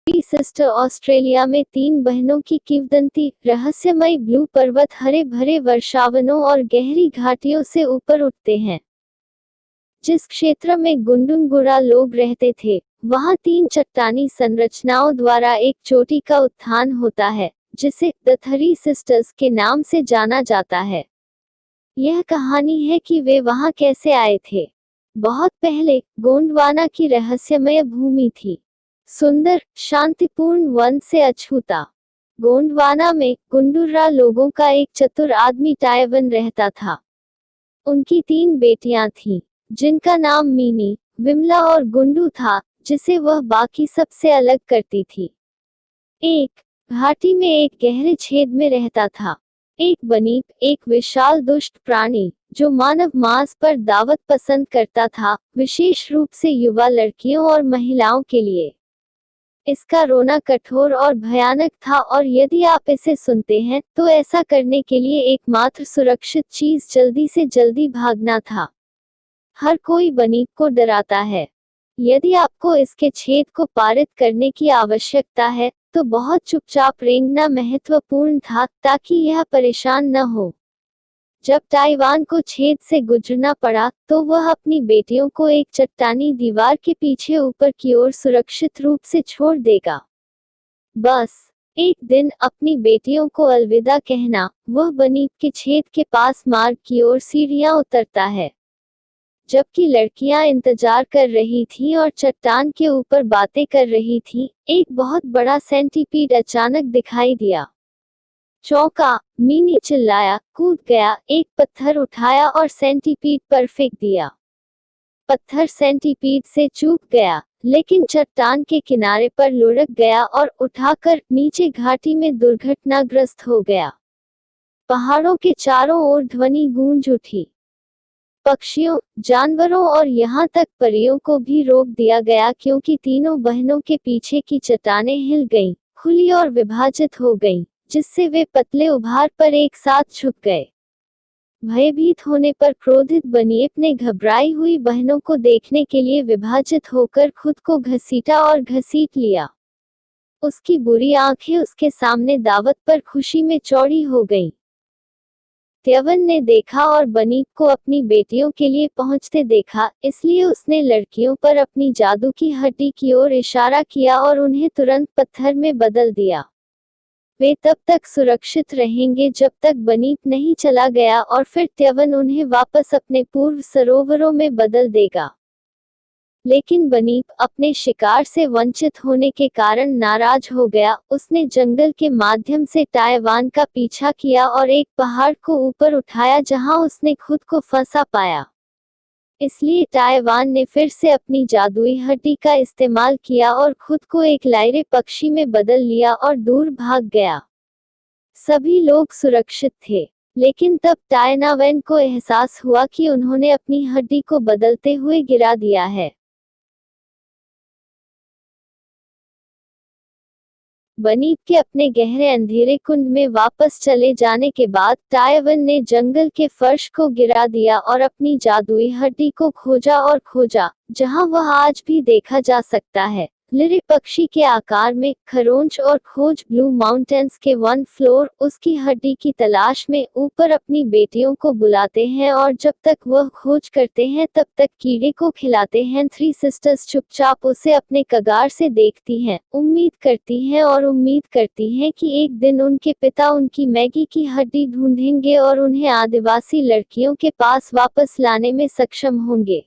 Three sister Australia में तीन बहनों की किंवदंती, रहस्यमय ब्लू पर्वत हरे भरे वर्षावनों और गहरी घाटियों से ऊपर उठते हैं। जिस क्षेत्र में गुंडुंगुरा लोग रहते थे, वहां तीन चट्टानी संरचनाओं द्वारा एक चोटी का उत्थान होता है, जिसे द थ्री सिस्टर्स के नाम से जाना जाता है। यह कहानी है कि वे वहां कैसे आए थे। बहुत पहले, गोंडवाना की रहस्यमय भूमि थी। सुंदर, शांतिपूर्ण वन से अछूता। गोंडवाना में गुंडुर्रा लोगों का एक चतुर आदमी टायवन रहता था। उनकी तीन बेटियां थीं, जिनका नाम मीनी, विमला और गुंडू था, जिसे वह बाकी सबसे अलग करती थी। एक घाटी में एक गहरे छेद में रहता था एक बनीप, एक विशाल दुष्ट प्राणी, जो मानव मांस पर दावत पसंद करता था, विशेष रूप से युवा लड़कियों और महिलाओं के लिए। इसका रोना कठोर और भयानक था, और यदि आप इसे सुनते हैं, तो ऐसा करने के लिए एकमात्र सुरक्षित चीज जल्दी से जल्दी भागना था। हर कोई बनीप को डराता है। यदि आपको इसके छेद को पारित करने की आवश्यकता है, तो बहुत चुपचाप रेंगना महत्वपूर्ण था, ताकि यह परेशान न हो। जब ताइवान को छेद से गुजरना पड़ा, तो वह अपनी बेटियों को एक चट्टानी दीवार के पीछे ऊपर की ओर सुरक्षित रूप से छोड़ देगा। बस एक दिन अपनी बेटियों को अलविदा कहना, वह बनीप के छेद के पास मार्ग की ओर सीढ़ियां उतरता है। जबकि लड़कियां इंतजार कर रही थीं और चट्टान के ऊपर बातें कर रही थीं, एक बहुत बड़ा सेंटीपीड अचानक दिखाई दिया। चौंका, मीनी चिल्लाया, कूद गया, एक पत्थर उठाया और सेंटीपीड पर फेंक दिया। पत्थर सेंटीपीड से चूक गया, लेकिन चट्टान के किनारे पर लुढ़क गया और उठाकर नीचे घाटी में दुर्घटनाग्रस्त हो गया। पहाड़ों के चारों ओर ध्वनि गूंज उठी। पक्षियों, जानवरों और यहाँ तक परियों को भी रोक दिया गया, क्योंकि तीनों बहनों के पीछे की चट्टानें हिल गईं, खुली और विभाजित हो गईं, जिससे वे पतले उभार पर एक साथ झुक गए। भयभीत होने पर क्रोधित बनीप ने घबराई हुई बहनों को देखने के लिए विभाजित होकर खुद को घसीटा और घसीट लिया। उसकी बुरी आंखें उसके सामने दावत पर खुशी में चौड़ी हो गईं। त्यवन ने देखा और बनीप को अपनी बेटियों के लिए पहुंचते देखा, इसलिए उसने लड़कियों पर अपनी जादू की हड्डी की ओर इशारा किया और उन्हें तुरंत पत्थर में बदल दिया। वे तब तक सुरक्षित रहेंगे जब तक बनीप नहीं चला गया, और फिर त्यवन उन्हें वापस अपने पूर्व सरोवरों में बदल देगा। लेकिन बनीप अपने शिकार से वंचित होने के कारण नाराज हो गया। उसने जंगल के माध्यम से ताइवान का पीछा किया और एक पहाड़ को ऊपर उठाया जहां उसने खुद को फंसा पाया। इसलिए ताइवान ने फिर से अपनी जादुई हड्डी का इस्तेमाल किया और खुद को एक लायरे पक्षी में बदल लिया और दूर भाग गया। सभी लोग सुरक्षित थे, लेकिन तब ताइनावेन को एहसास हुआ कि उन्होंने अपनी हड्डी को बदलते हुए गिरा दिया है। बनीप के अपने गहरे अंधेरे कुंड में वापस चले जाने के बाद ताइवान ने जंगल के फर्श को गिरा दिया और अपनी जादुई हड्डी को खोजा और खोजा, जहां वह आज भी देखा जा सकता है। लिरे पक्षी के आकार में, खरोंच और खोज ब्लू माउंटेन्स के वन फ्लोर उसकी हड्डी की तलाश में ऊपर अपनी बेटियों को बुलाते हैं, और जब तक वह खोज करते हैं तब तक कीड़े को खिलाते हैं। थ्री सिस्टर्स चुपचाप उसे अपने कगार से देखती हैं, उम्मीद करती हैं और उम्मीद करती हैं कि एक दिन उनके पिता उनकी मैगी की हड्डी ढूंढेंगे और उन्हें आदिवासी लड़कियों के पास वापस लाने में सक्षम होंगे।